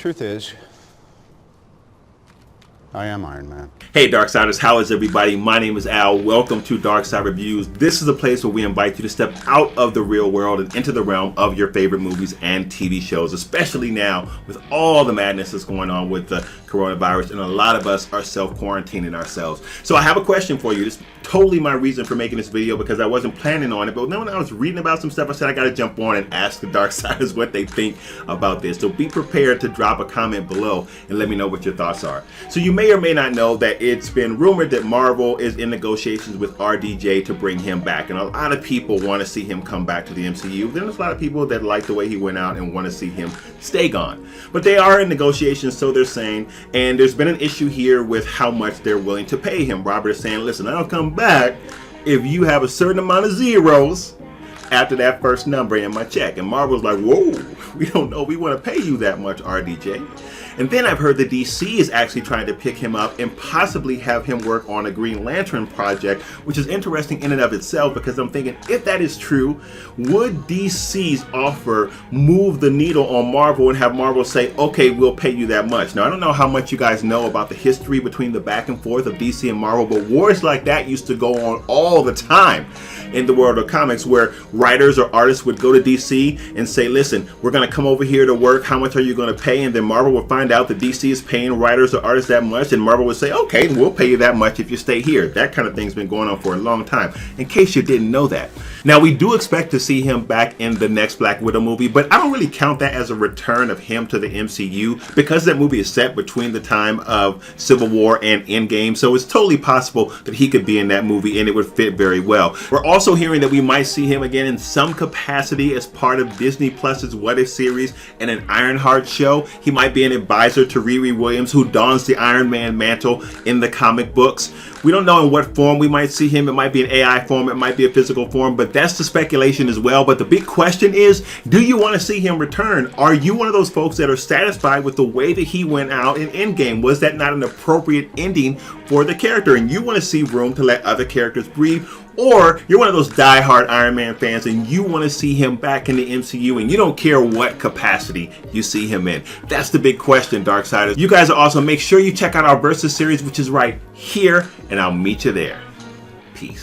truth is, I am Iron Man. Hey Darksiders, how is everybody? My name is Al. Welcome to Darkside Reviews. This is a place where we invite you to step out of the real world and into the realm of your favorite movies and TV shows, especially now with all the madness that's going on with the coronavirus, and a lot of us are self-quarantining ourselves. So I have a question for you. It's totally my reason for making this video because I wasn't planning on it, but then when I was reading about some stuff, I said I gotta jump on and ask the Darksiders what they think about this. So be prepared to drop a comment below and let me know what your thoughts are. So you may or may not know that it's been rumored that Marvel is in negotiations with RDJ to bring him back, and a lot of people want to see him come back to the MCU. Then there's a lot of people that like the way he went out and want to see him stay gone. But they are in negotiations, so they're saying, and there's been an issue here with how much they're willing to pay him. Robert is saying, listen, I'll come back if you have a certain amount of zeros after that first number in my check. And Marvel's like, whoa, we don't know we want to pay you that much, RDJ. And then I've heard that DC is actually trying to pick him up and possibly have him work on a Green Lantern project, which is interesting in and of itself, because I'm thinking, if that is true, would DC's offer move the needle on Marvel and have Marvel say, okay, we'll pay you that much? Now, I don't know how much you guys know about the history between the back and forth of DC and Marvel, but wars like that used to go on all the time in the world of comics, where writers or artists would go to DC and say, listen, we're going to come over here to work. How much are you going to pay? And then Marvel would find out that DC is paying writers or artists that much, and Marvel would say, okay, we'll pay you that much if you stay here. That kind of thing's been going on for a long time, in case you didn't know that. Now, we do expect to see him back in the next Black Widow movie, but I don't really count that as a return of him to the MCU, because that movie is set between the time of Civil War and Endgame, so it's totally possible that he could be in that movie and it would fit very well. We're also hearing that we might see him again in some capacity as part of Disney Plus's What If series and an Ironheart show. He might be an advisor to Riri Williams, who dons the Iron Man mantle in the comic books. We don't know in what form we might see him. It might be an AI form, it might be a physical form, but that's the speculation as well. But the big question is, do you want to see him return? Are you one of those folks that are satisfied with the way that he went out in Endgame? Was that not an appropriate ending for the character, and you want to see room to let other characters breathe? Or you're one of those die-hard Iron Man fans and you want to see him back in the MCU and you don't care what capacity you see him in? That's the big question, Darksiders. You guys are awesome. Make sure you check out our Versus series, which is right here, and I'll meet you there. Peace.